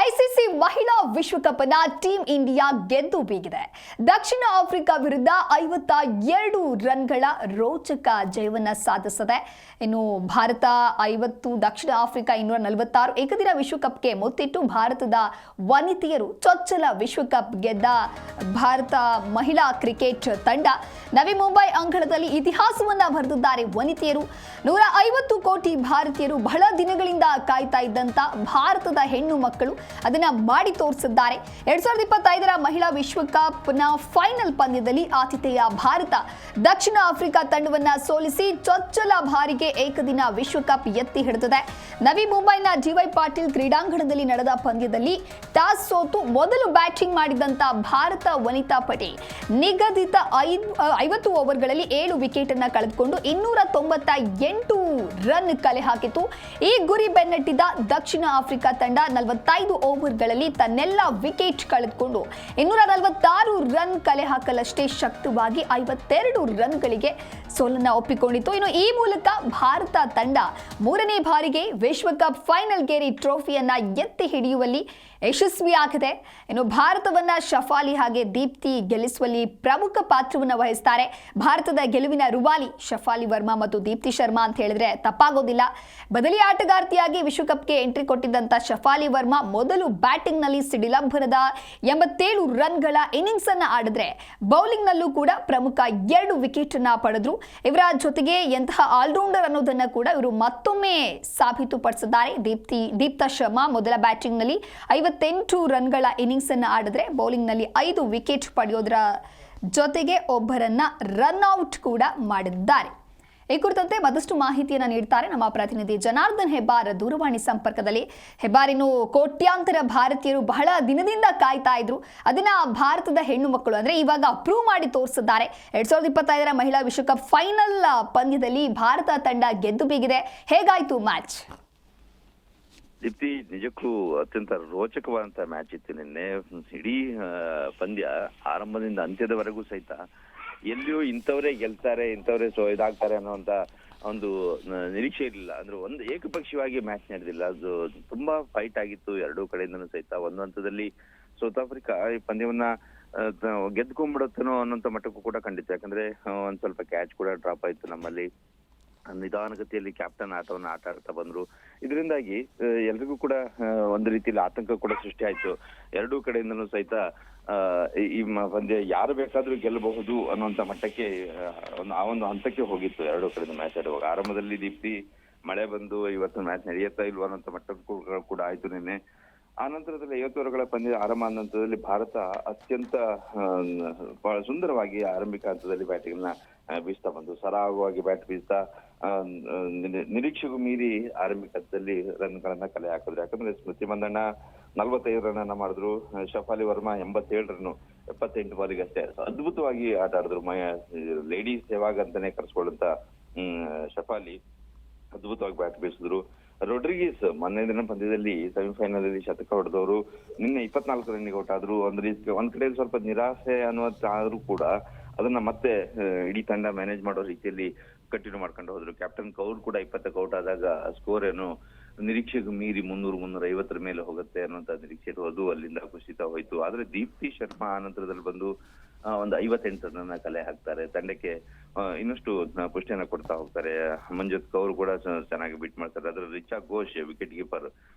ICC ಮಹಿಳಾ ವಿಶ್ವಕಪ್ನ team India ಗೆದ್ದು ಬೀಗಿದೆ. ದಕ್ಷಿಣ Africa ವಿರುದ್ಧ 52 ರನ್ಗಳ ರೋಚಕ ಜಯವನ್ನ ಸಾಧಿಸಿದೆ. ಇನ್ನು ಭಾರತ 50, ದಕ್ಷಿಣ ಆಫ್ರಿಕಾ 246 ಏಕದಿನ ವಿಶ್ವಕಪ್ಗೆ ಮುತ್ತಿಟ್ಟು ಭಾರತದ ವನಿತೆಯರು ಚೊಚ್ಚಲ ವಿಶ್ವಕಪ್ ಗೆದ್ದ ಭಾರತ ಮಹಿಳಾ ಕ್ರಿಕೆಟ್ ತಂಡ ನವಿ ಮುಂಬೈ ಅಂಗಳದಲ್ಲಿ ಇತಿಹಾಸವನ್ನ ಬರೆದಿದ್ದಾರೆ. ವನಿತೆಯರು 150 ಕೋಟಿ ಭಾರತೀಯರು ಬಹಳ ದಿನಗಳಿಂದ ಕಾಯ್ತಾ ಇದ್ದಂತ ಭಾರತದ ಹೆಣ್ಣು ಮಕ್ಕಳು ಅದನ್ನ ಮಾಡಿ ತೋರಿಸಿದ್ದಾರೆ. 2025ರ ಮಹಿಳಾ ವಿಶ್ವಕಪ್ನ ಫೈನಲ್ ಪಂದ್ಯದಲ್ಲಿ ಆತಿಥೇಯ ಭಾರತ ದಕ್ಷಿಣ ಆಫ್ರಿಕಾ ತಂಡವನ್ನ ಸೋಲಿಸಿ ಚೊಚ್ಚಲ ಬಾರಿಗೆ ಏಕದಿನ ವಿಶ್ವಕಪ್ ಎತ್ತಿ ಹಿಡಿದಿದೆ. ನವಿ ಮುಂಬೈನ ಡಿವೈ ಪಾಟೀಲ್ ಕ್ರೀಡಾಂಗಣದಲ್ಲಿ ನಡೆದ ಪಂದ್ಯದಲ್ಲಿ ಟಾಸ್ ಸೋತು ಮೊದಲು ಬ್ಯಾಟಿಂಗ್ ಮಾಡಿದಂತ ಭಾರತ ವನಿತಾ ಪಡೆ ನಿಗದಿತ 50 ಓವರ್ಗಳಲ್ಲಿ 7 ವಿಕೆಟ್ ಅನ್ನ ಕಳೆದುಕೊಂಡು 298 ರನ್ ಕಲೆ ಹಾಕಿತು. ಈ ಗುರಿ ಬೆನ್ನಟ್ಟಿದ ದಕ್ಷಿಣ ಆಫ್ರಿಕಾ ತಂಡ 45 ಓವರ್ಗಳಲ್ಲಿ ತನ್ನೆಲ್ಲ ವಿಕೆಟ್ ಕಳೆದುಕೊಂಡು 246 ರನ್ ಕಲೆ ಹಾಕಲಷ್ಟೇ ಶಕ್ತವಾಗಿ 52 ರನ್ಗಳಿಗೆ ಸೋಲನ್ನ ಒಪ್ಪಿಕೊಂಡಿತು. ಇನ್ನು ಈ ಮೂಲಕ ಭಾರತ ತಂಡ 3ನೇ ಬಾರಿಗೆ ವಿಶ್ವಕಪ್ ಫೈನಲ್ಗೇರಿ ಟ್ರೋಫಿಯನ್ನ ಎತ್ತಿ ಹಿಡಿಯುವಲ್ಲಿ ಯಶಸ್ವಿಯಾಗಿದೆ. ಇನ್ನು ಭಾರತವನ್ನ ಶಫಾಲಿ ಹಾಗೆ ದೀಪ್ತಿ ಗೆಲ್ಲಿಸುವಲ್ಲಿ ಪ್ರಮುಖ ಪಾತ್ರವನ್ನು ವಹಿಸ್ತಾರೆ. ಭಾರತದ ಗೆಲುವಿನ ರುವಾಲಿ ಶಫಾಲಿ ವರ್ಮಾ ಮತ್ತು ದೀಪ್ತಿ ಶರ್ಮಾ ಅಂತ ಹೇಳಿದ್ರೆ ತಪ್ಪಾಗೋದಿಲ್ಲ. ಬದಲಿ ಆಟಗಾರ್ತಿಯಾಗಿ ವಿಶ್ವಕಪ್ಗೆ ಎಂಟ್ರಿ ಕೊಟ್ಟಿದ್ದಂತ ಶಫಾಲಿ ವರ್ಮಾ ಮೊದಲು ಬ್ಯಾಟಿಂಗ್ ನಲ್ಲಿ ಸಿಡಿಲಂಭರದ 87 ರನ್ಗಳ ಇನ್ನಿಂಗ್ಸ್ ಅನ್ನ ಆಡಿದ್ರೆ ಬೌಲಿಂಗ್ ನಲ್ಲೂ ಕೂಡ ಪ್ರಮುಖ 2 ವಿಕೆಟ್ ಅನ್ನ ಪಡೆದ್ರು. ಇವರ ಜೊತೆಗೆ ಎಂತಹ ಆಲ್ರೌಂಡರ್ ಅನ್ನೋದನ್ನ ಕೂಡ ಇವರು ಮತ್ತೊಮ್ಮೆ ಸಾಬೀತುಪಡಿಸಿದ್ದಾರೆ. ದೀಪ್ತಾ ಶರ್ಮಾ ಮೊದಲ ಬ್ಯಾಟಿಂಗ್ ನಲ್ಲಿ 58 ರನ್ಗಳ ಇನ್ನಿಂಗ್ಸ್ ಅನ್ನು ಆಡಿದ್ರೆ ಬೌಲಿಂಗ್ ನಲ್ಲಿ 5 ವಿಕೆಟ್ ಪಡೆಯೋದರ ಜೊತೆಗೆ ಒಬ್ಬರನ್ನ ರನ್ ಔಟ್ ಕೂಡ ಮಾಡಿದ್ದಾರೆ. ಈ ಕುರಿತಂತೆ ಮತ್ತಷ್ಟು ಮಾಹಿತಿಯನ್ನು ನೀಡ್ತಾರೆ ನಮ್ಮ ಪ್ರತಿನಿಧಿ ಜನಾರ್ದನ್ ಹೆಬ್ಬಾರ್ ದೂರವಾಣಿ ಸಂಪರ್ಕದಲ್ಲಿ. ಹೆಬ್ಬಾರ್, ಇನ್ನು ಕೋಟ್ಯಾಂತರ ಭಾರತೀಯರು ಬಹಳ ದಿನದಿಂದ ಕಾಯ್ತಾ ಇದ್ರು. ಅದನ್ನ ಭಾರತದ ಹೆಣ್ಣು ಮಕ್ಕಳು ಅಂದ್ರೆ ಇವಾಗ ಪ್ರೂವ್ ಮಾಡಿ ತೋರಿಸಿದ್ದಾರೆ. 2025ರ ಮಹಿಳಾ ವಿಶ್ವಕಪ್ ಫೈನಲ್ ಪಂದ್ಯದಲ್ಲಿ ಭಾರತ ತಂಡ ಗೆದ್ದು ಬೀಗಿದೆ. ಹೇಗಾಯ್ತು ಮ್ಯಾಚ್? ದೀಪ್ತಿ, ನಿಜಕ್ಕೂ ಅತ್ಯಂತ ರೋಚಕವಾದಂತಹ ಮ್ಯಾಚ್ ಇತ್ತು ನಿನ್ನೆ. ಇಡೀ ಪಂದ್ಯ ಆರಂಭದಿಂದ ಅಂತ್ಯದವರೆಗೂ ಸಹಿತ ಎಲ್ಲಿಯೂ ಇಂಥವರೇ ಗೆಲ್ತಾರೆ, ಇಂಥವರೇ ಇದಾಗ್ತಾರೆ ಅನ್ನುವಂತ ಒಂದು ನಿರೀಕ್ಷೆ ಇರಲಿಲ್ಲ. ಅಂದ್ರೆ ಒಂದು ಏಕಪಕ್ಷೀಯವಾಗಿ ಮ್ಯಾಚ್ ನಡೆದಿಲ್ಲ. ಅದು ತುಂಬಾ ಫೈಟ್ ಆಗಿತ್ತು ಎರಡೂ ಕಡೆಯಿಂದನೂ ಸಹಿತ. ಒಂದು ಹಂತದಲ್ಲಿ ಸೌತ್ ಆಫ್ರಿಕಾ ಈ ಪಂದ್ಯವನ್ನ ಗೆದ್ಕೊಂಡ್ಬಿಡುತ್ತೇನೋ ಅನ್ನೋಂಥ ಮಟ್ಟಕ್ಕೂ ಕೂಡ ಖಂಡಿತ. ಯಾಕಂದ್ರೆ ಒಂದ್ ಸ್ವಲ್ಪ ಕ್ಯಾಚ್ ಕೂಡ ಡ್ರಾಪ್ ಆಯ್ತು ನಮ್ಮಲ್ಲಿ. ನಿಧಾನಗತಿಯಲ್ಲಿ ಕ್ಯಾಪ್ಟನ್ ಆಟವನ್ನ ಆಟ ಆಡ್ತಾ ಬಂದ್ರು. ಇದರಿಂದಾಗಿ ಎಲ್ರಿಗೂ ಕೂಡ ಒಂದು ರೀತಿಯಲ್ಲಿ ಆತಂಕ ಕೂಡ ಸೃಷ್ಟಿ ಆಯ್ತು. ಎರಡೂ ಕಡೆಯಿಂದನೂ ಸಹಿತ ಈ ಪಂದ್ಯ ಯಾರು ಬೇಕಾದ್ರೂ ಗೆಲ್ಲಬಹುದು ಅನ್ನುವಂತ ಮಟ್ಟಕ್ಕೆ ಆ ಒಂದು ಹಂತಕ್ಕೆ ಹೋಗಿತ್ತು ಎರಡೂ ಕಡೆಯಿಂದ ಮ್ಯಾಚ್ ಆಡುವಾಗ. ಆರಂಭದಲ್ಲಿ ದೀಪ್ತಿ ಮಳೆ ಬಂದು ಇವತ್ತು ಮ್ಯಾಚ್ ನಡೆಯುತ್ತಾ ಇಲ್ವಾ ಅನ್ನೋಂಥ ಮಟ್ಟಕ್ಕೂ ಕೂಡ ಆಯ್ತು ನಿನ್ನೆ. ಆ ನಂತರದಲ್ಲಿ 50 ಓವರ್ಗಳ ಪಂದ್ಯ ಆರಂಭ ನಂತರದಲ್ಲಿ ಭಾರತ ಅತ್ಯಂತ ಬಹಳ ಸುಂದರವಾಗಿ ಆರಂಭಿಕ ಹಂತದಲ್ಲಿ ಬ್ಯಾಟಿಂಗ್ ನ ಬೀಸ್ತಾ ಬಂದು ಸರಾಗವಾಗಿ ಬ್ಯಾಟ್ ಬೀಸ್ತಾ ನಿರೀಕ್ಷೆಗೂ ಮೀರಿ ಆರಂಭಿಕ ಹಂತದಲ್ಲಿ ರನ್ಗಳನ್ನ ಕಲೆ ಹಾಕಿದ್ರು. ಯಾಕಂದ್ರೆ ಸ್ಮೃತಿ ಮಂದಣ್ಣ 45 ರನ್ ಅನ್ನ ಮಾಡಿದ್ರು. ಶಫಾಲಿ ವರ್ಮಾ 87 ರನ್ 78 ಬಾಲಿಗೆ ಅಷ್ಟೇ ಅದ್ಭುತವಾಗಿ ಆಟ ಆಡಿದ್ರು. ಲೇಡೀಸ್ ಸೇವಾಗ್ ಅಂತಾನೆ ಕರ್ಸ್ಕೊಳ್ಳುವಂತ ಶಫಾಲಿ ಅದ್ಭುತವಾಗಿ ಬ್ಯಾಟ್ ಬೀಸಿದ್ರು. ರೊಡ್ರಿಗೀಸ್ ಮೊನ್ನೆ ದಿನ ಪಂದ್ಯದಲ್ಲಿ ಸೆಮಿಫೈನಲ್ ಅಲ್ಲಿ ಶತಕ ಹೊಡೆದವರು ನಿನ್ನೆ 24 ರನ್ನಿಗೆ ಔಟ್ ಆದ್ರು. ಒಂದ್ ಕಡೆ ಸ್ವಲ್ಪ ನಿರಾಸೆ ಅನ್ನುವಂತಾದ್ರೂ ಕೂಡ ಅದನ್ನ ಮತ್ತೆ ಇಡೀ ತಂಡ ಮ್ಯಾನೇಜ್ ಮಾಡೋ ರೀತಿಯಲ್ಲಿ ಕಂಟಿನ್ಯೂ ಮಾಡ್ಕೊಂಡು ಹೋದ್ರು. ಕ್ಯಾಪ್ಟನ್ ಕೌರ್ ಕೂಡ 20ಕ್ಕೆ ಔಟ್ ಆದಾಗ ಸ್ಕೋರ್ ಏನು ನಿರೀಕ್ಷೆಗೂ ಮೀರಿ 300-350 ಮೇಲೆ ಹೋಗುತ್ತೆ ಅನ್ನುವಂತ ನಿರೀಕ್ಷೆ ಅದು ಅಲ್ಲಿಂದ ಕುಸಿತ ಹೋಯ್ತು. ಆದ್ರೆ ದೀಪ್ತಿ ಶರ್ಮಾ ಅನಂತರದಲ್ಲಿ ಬಂದು ಒಂದು 58 ರನ್ನ ಕಲೆ ಹಾಕ್ತಾರೆ. ತಂಡಕ್ಕೆ ಇನ್ನಷ್ಟು ಪುಷ್ಟಿಯನ್ನ ಕೊಡ್ತಾ ಹೋಗ್ತಾರೆ. ಮಂಜುತ್ ಕೌರ್ ಕೂಡ ಚೆನ್ನಾಗಿ ಬೀಟ್ ಮಾಡ್ತಾರೆ. ಅದ್ರ ರಿಚಾ ಘೋಷ್ ವಿಕೆಟ್ ಕೀಪರ್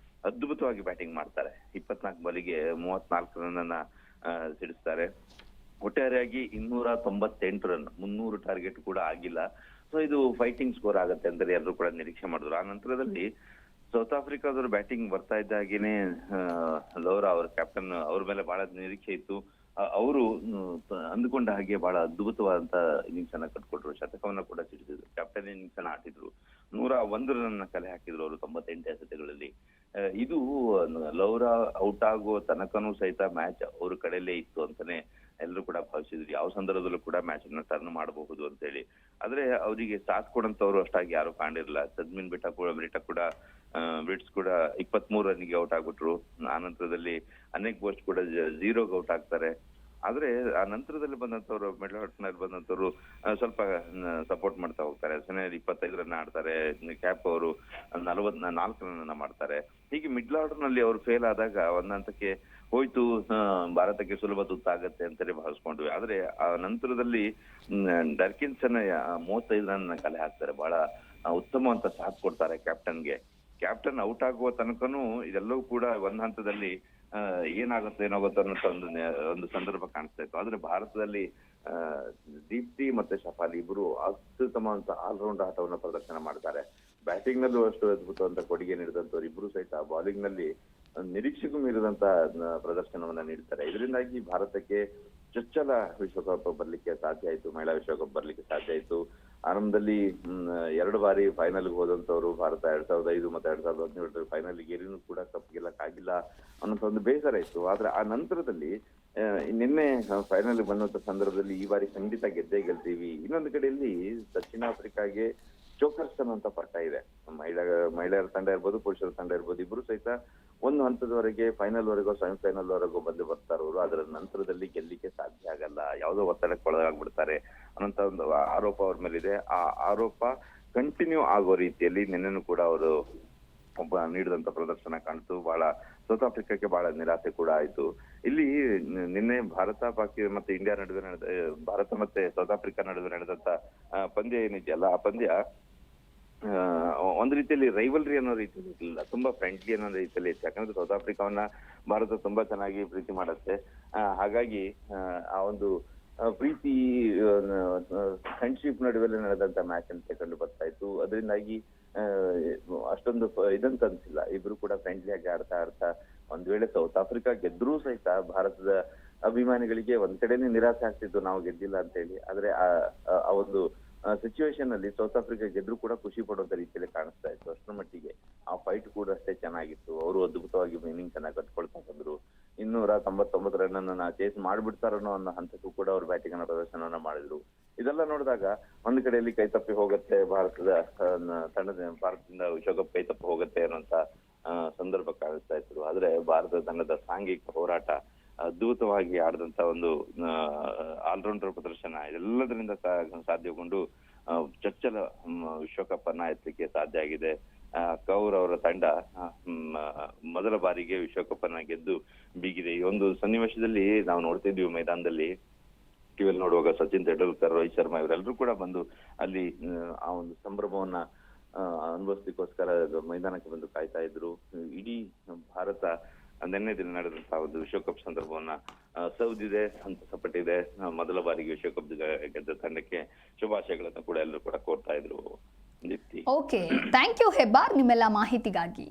ಅದ್ಭುತವಾಗಿ ಬ್ಯಾಟಿಂಗ್ ಮಾಡ್ತಾರೆ. 24 ಬಾಲಿಗೆ 34 ರನ್ ಅನ್ನ ಸಿಡಿಸ್ತಾರೆ. ಒಟ್ಟಾರೆಯಾಗಿ 298 ರನ್, 300 ಟಾರ್ಗೆಟ್ ಕೂಡ ಆಗಿಲ್ಲ. ಸೊ ಇದು ಫೈಟಿಂಗ್ ಸ್ಕೋರ್ ಆಗತ್ತೆ ಅಂತ ಎಲ್ಲರೂ ಕೂಡ ನಿರೀಕ್ಷೆ ಮಾಡಿದ್ರು. ಆ ನಂತರದಲ್ಲಿ ಸೌತ್ ಆಫ್ರಿಕಾದವ್ರು ಬ್ಯಾಟಿಂಗ್ ಬರ್ತಾ ಇದ್ದಾಗೇನೆ ಲೌರಾ ಅವ್ರ ಕ್ಯಾಪ್ಟನ್ ಅವ್ರ ಮೇಲೆ ಬಹಳ ನಿರೀಕ್ಷೆ ಇತ್ತು. ಅವರು ಅಂದುಕೊಂಡ ಹಾಗೆ ಬಹಳ ಅದ್ಭುತವಾದಂತ ಇನ್ನಿಂಗ್ಸ್ ಅನ್ನ ಕಟ್ಕೊಟ್ರು. ಶತಕವನ್ನ ಕೂಡ ಸಿಡಿಸಿದ್ರು. ಕ್ಯಾಪ್ಟನ್ ಇನ್ನಿಂಗ್ಸ್ ಅನ್ನ ಆಟಿದ್ರು. 101 ರನ್ ಕಲೆ ಹಾಕಿದ್ರು ಅವರು 98 ಎಸೆತಗಳಲ್ಲಿ. ಇದು ಲೌರಾ ಔಟ್ ಆಗೋ ತನಕನೂ ಸಹಿತ ಮ್ಯಾಚ್ ಅವ್ರ ಕಡೆಯಲ್ಲೇ ಇತ್ತು ಅಂತಾನೆ ಎಲ್ಲರೂ ಕೂಡ ಭಾವಿಸಿದ್ರು. ಯಾವ ಸಂದರ್ಭದಲ್ಲೂ ಕೂಡ ಮ್ಯಾಚ್ ಅನ್ನ ಟರ್ನ್ ಮಾಡಬಹುದು ಅಂತ ಹೇಳಿ. ಆದ್ರೆ ಅವರಿಗೆ ಸಾಥ್ ಕೊಡಂತವ್ರು ಅಷ್ಟಾಗಿ ಯಾರು ಕಾಣಿರಲಿಲ್ಲ. ಸದ್ಮಿನ್ ಬ್ರಿಟ್ಸ್ ಕೂಡ 23 ರನ್ನಿಗೆ ಔಟ್ ಆಗ್ಬಿಟ್ರು. ಆನಂತರದಲ್ಲಿ ಅನೇಕ್ ಬೋಸ್ಟ್ ಕೂಡ 0ಗೆ ಔಟ್ ಆಗ್ತಾರೆ. ಆದ್ರೆ ಆ ನಂತರದಲ್ಲಿ ಬಂದಂತವ್ರು ಮಿಡ್ಲ್ ಆರ್ಡರ್ನಲ್ಲಿ ಬಂದಂತವ್ರು ಸ್ವಲ್ಪ ಸಪೋರ್ಟ್ ಮಾಡ್ತಾ ಹೋಗ್ತಾರೆ. ಸೆನೆಯಲ್ಲಿ 25 ರನ್ ಆಡ್ತಾರೆ, ಕ್ಯಾಪ್ ಅವರು 44 ರನ್ ಮಾಡ್ತಾರೆ. ಹೀಗೆ ಮಿಡ್ಲ್ ಆರ್ಡರ್ ನಲ್ಲಿ ಅವರು ಫೇಲ್ ಆದಾಗ ಒಂದ್ ಹಂತಕ್ಕೆ ಹೋಯ್ತು, ಭಾರತಕ್ಕೆ ಸುಲಭ ತುತ್ತಾಗತ್ತೆ ಅಂತಾನೆ ಭಾವಿಸ್ಕೊಂಡ್ವಿ. ಆದ್ರೆ ಆ ನಂತರದಲ್ಲಿ ಡರ್ಕಿನ್ಸನ್ 35 ರನ್ ಕಲೆ ಹಾಕ್ತಾರೆ. ಬಹಳ ಉತ್ತಮವಂತ ಸಾಥ್ ಕೊಡ್ತಾರೆ ಕ್ಯಾಪ್ಟನ್ಗೆ. ಕ್ಯಾಪ್ಟನ್ ಔಟ್ ಆಗುವ ತನಕನೂ ಇದೆಲ್ಲವೂ ಕೂಡ ಒಂದ್ ಹಂತದಲ್ಲಿ ಏನಾಗುತ್ತೆ ಏನಾಗುತ್ತೆ ಅನ್ನೋ ಒಂದು ಸಂದರ್ಭ ಕಾಣಿಸ್ತಾ ಇತ್ತು. ಆದ್ರೆ ಭಾರತದಲ್ಲಿ ದೀಪ್ತಿ ಮತ್ತೆ ಶಫಾಲಿ ಇಬ್ರು ಅತ್ಯುತ್ತಮವಂತ ಆಲ್ರೌಂಡ್ ಆಟವನ್ನು ಪ್ರದರ್ಶನ ಮಾಡ್ತಾರೆ. ಬ್ಯಾಟಿಂಗ್ ನಲ್ಲೂ ಅಷ್ಟು ಅದ್ಭುತವಂತ ಕೊಡುಗೆ ನೀಡಿದಂತವ್ರು ಇಬ್ರು ಸಹಿತ ಬೌಲಿಂಗ್ ನಲ್ಲಿ ನಿರೀಕ್ಷೆಗೂ ಮೀರಿದಂತ ಪ್ರದರ್ಶನವನ್ನ ನೀಡ್ತಾರೆ. ಇದರಿಂದಾಗಿ ಭಾರತಕ್ಕೆ ಚೊಚ್ಚಲ ವಿಶ್ವಕಪ್ ಬರ್ಲಿಕ್ಕೆ ಸಾಧ್ಯ ಆಯ್ತು, ಮಹಿಳಾ ವಿಶ್ವಕಪ್ ಬರ್ಲಿಕ್ಕೆ ಸಾಧ್ಯ ಆಯ್ತು. ಆರಂಭದಲ್ಲಿ 2 ಬಾರಿ ಫೈನಲ್ಗೆ ಹೋದಂತವ್ರು ಭಾರತ 2005 ಮತ್ತೆ 2017 ಫೈನಲ್ ಏರಿನೂ ಕೂಡ ಕಪ್ ಗೆಲ್ಲಕ್ಕಾಗಿಲ್ಲ ಅನ್ನೋ ಒಂದು ಬೇಸರ ಇತ್ತು. ಆದ್ರೆ ಆ ನಂತರದಲ್ಲಿ ನಿನ್ನೆ ಫೈನಲ್ ಬಂದಂತ ಸಂದರ್ಭದಲ್ಲಿ ಈ ಬಾರಿ ಖಂಡಿತ ಗೆದ್ದೇ ಗೆಲ್ತೀವಿ. ಇನ್ನೊಂದು ಕಡೆಯಲ್ಲಿ ದಕ್ಷಿಣ ಆಫ್ರಿಕಾಗೆ ಚೋಕರ್ಸ್ ಅನ್ನುವಂತ ಪಟ್ಟ ಇದೆ. ಮಹಿಳೆಯರ ತಂಡ ಇರ್ಬೋದು, ಪುರುಷರ ತಂಡ ಇರ್ಬೋದು, ಇಬ್ರು ಸಹಿತ ಒಂದು ಹಂತದವರೆಗೆ ಫೈನಲ್ ವರೆಗೂ ಸೆಮಿಫೈನಲ್ ವರೆಗೂ ಬರ್ತಾರೆ ಅವರು. ಅದರ ನಂತರದಲ್ಲಿ ಗೆಲ್ಲಿಕ್ಕೆ ಸಾಧ್ಯ ಆಗಲ್ಲ, ಯಾವುದೋ ಒತ್ತಡಕ್ಕೆ ಒಳಗಾಗ್ಬಿಡ್ತಾರೆ ಅನ್ನೋಂತ ಒಂದು ಆರೋಪ ಅವ್ರ ಮೇಲಿದೆ. ಆ ಆರೋಪ ಕಂಟಿನ್ಯೂ ಆಗೋ ರೀತಿಯಲ್ಲಿ ನಿನ್ನೆನೂ ಕೂಡ ಅವರು ನೀಡಿದಂತ ಪ್ರದರ್ಶನ ಕಾಣ್ತು. ಬಹಳ ಸೌತ್ ಆಫ್ರಿಕಾಕ್ಕೆ ಬಹಳ ನಿರಾಸೆ ಕೂಡ ಆಯ್ತು. ಇಲ್ಲಿ ನಿನ್ನೆ ಮತ್ತೆ ಇಂಡಿಯಾ ನಡುವೆ ಭಾರತ ಮತ್ತೆ ಸೌತ್ ಆಫ್ರಿಕಾ ನಡುವೆ ನಡೆದಂತ ಪಂದ್ಯ ಏನಿದೆಯಲ್ಲ, ಆ ಪಂದ್ಯ ಒಂದ್ ರೀತಿಯಲ್ಲಿ ರೈವಲ್ರಿ ಅನ್ನೋ ರೀತಿಯಲ್ಲಿ ಇರಲಿಲ್ಲ, ತುಂಬಾ ಫ್ರೆಂಡ್ಲಿ ಅನ್ನೋ ರೀತಿಯಲ್ಲಿ ಇತ್ತು. ಯಾಕಂದ್ರೆ ಸೌತ್ ಆಫ್ರಿಕಾವನ್ನ ಭಾರತ ತುಂಬಾ ಚೆನ್ನಾಗಿ ಪ್ರೀತಿ ಮಾಡುತ್ತೆ. ಹಾಗಾಗಿ ಆ ಒಂದು ಪ್ರೀತಿ ಫ್ರೆಂಡ್ಶಿಪ್ ನಡುವೆ ನಡೆದಂತ ಮ್ಯಾಚ್ ಅಂತ ಕಂಡು ಬರ್ತಾ ಇತ್ತು. ಅದರಿಂದಾಗಿ ಅಷ್ಟೊಂದು ಇದಂತ ಅನ್ಸಿಲ್ಲ. ಇಬ್ರು ಕೂಡ ಫ್ರೆಂಡ್ಲಿ ಆಗಿ ಆಡ್ತಾ ಒಂದ್ ವೇಳೆ ಸೌತ್ ಆಫ್ರಿಕಾ ಗೆದ್ರೂ ಸಹಿತ ಭಾರತದ ಅಭಿಮಾನಿಗಳಿಗೆ ಒಂದ್ ಕಡೆನೇ ನಿರಾಸೆ ಆಗ್ತಿತ್ತು ನಾವು ಗೆದ್ದಿಲ್ಲ ಅಂತ ಹೇಳಿ. ಆದ್ರೆ ಆ ಒಂದು ಸಿಚುವೇಶನ್ ಅಲ್ಲಿ ಸೌತ್ ಆಫ್ರಿಕಾ ಗೆದ್ರು ಕೂಡ ಖುಷಿ ಪಡುವಂತ ರೀತಿಯಲ್ಲಿ ಕಾಣಿಸ್ತಾ ಇತ್ತು. ಅಷ್ಟರ ಮಟ್ಟಿಗೆ ಆ ಫೈಟ್ ಕೂಡ ಅಷ್ಟೇ ಚೆನ್ನಾಗಿತ್ತು. ಅವರು ಅದ್ಭುತವಾಗಿ ಇನ್ನಿಂಗ್ ಚೆನ್ನಾಗಿ ಕಟ್ಕೊಳ್ತಾ ಬಂದ್ರು. 299 ರನ್ ಅನ್ನ ಚೇಸ್ ಮಾಡ್ಬಿಡ್ತಾರನ್ನೋ ಅನ್ನೋ ಹಂತಕ್ಕೂ ಕೂಡ ಅವ್ರು ಬ್ಯಾಟಿಂಗ್ ಅನ್ನ ಪ್ರದರ್ಶನವನ್ನ ಮಾಡಿದ್ರು. ಇದೆಲ್ಲ ನೋಡಿದಾಗ ಒಂದ್ ಕಡೆಯಲ್ಲಿ ಕೈತಪ್ಪಿ ಹೋಗುತ್ತೆ ಭಾರತದಿಂದ ವಿಶ್ವಕಪ್ ಕೈತಪ್ಪಿ ಹೋಗುತ್ತೆ ಅನ್ನೋಂತ ಸಂದರ್ಭ ಕಾಣಿಸ್ತಾ ಇತ್ತು. ಆದ್ರೆ ಭಾರತ ತಂಡದ ಸಾಂಘಿಕ ಹೋರಾಟ, ಅದ್ಭುತವಾಗಿ ಆಡಿದಂತ ಒಂದು ಆಲ್ರೌಂಡರ್ ಪ್ರದರ್ಶನ, ಇದೆಲ್ಲದರಿಂದ ಸಾಧ್ಯಗೊಂಡು ಚೊಚ್ಚಲ ವಿಶ್ವಕಪ್ ಅನ್ನ ಎತ್ತಲಿಕ್ಕೆ ಸಾಧ್ಯ ಆಗಿದೆ. ಕೌರ್ ಅವರ ತಂಡ ಮೊದಲ ಬಾರಿಗೆ ವಿಶ್ವಕಪ್ ಅನ್ನ ಗೆದ್ದು ಬೀಗಿದೆ. ಈ ಒಂದು ಸನ್ನಿವೇಶದಲ್ಲಿ ನಾವು ನೋಡ್ತಿದ್ವಿ ಮೈದಾನದಲ್ಲಿ, ಟಿವಿಯಲ್ಲಿ ನೋಡುವಾಗ ಸಚಿನ್ ತೆಂಡೂಲ್ಕರ್, ರೋಹಿತ್ ಶರ್ಮಾ ಇವರೆಲ್ಲರೂ ಕೂಡ ಬಂದು ಅಲ್ಲಿ ಆ ಒಂದು ಸಂಭ್ರಮವನ್ನ ಅನುಭವಿಸ್ಲಿಕ್ಕೋಸ್ಕರ ಮೈದಾನಕ್ಕೆ ಬಂದು ಕಾಯ್ತಾ ಇದ್ರು. ಇಡೀ ಭಾರತ ನಿನ್ನೆ ದಿನ ನಡೆದಂತಹ ಒಂದು ವಿಶ್ವಕಪ್ ಸಂದರ್ಭವನ್ನ ಸೌದಿದೆ, ಸಂತಸಪಟ್ಟಿದೆ. ಮೊದಲ ಬಾರಿಗೆ ವಿಶ್ವಕಪ್ ಗೆದ್ದ ತಂಡಕ್ಕೆ ಶುಭಾಶಯಗಳನ್ನು ಕೂಡ ಎಲ್ಲರೂ ಕೂಡ ಕೋರ್ತಾ ಇದ್ರು. Deepti, okay, thank you Hebbar ನಿಮ್ಮೆಲ್ಲ ಮಾಹಿತಿಗಾಗಿ.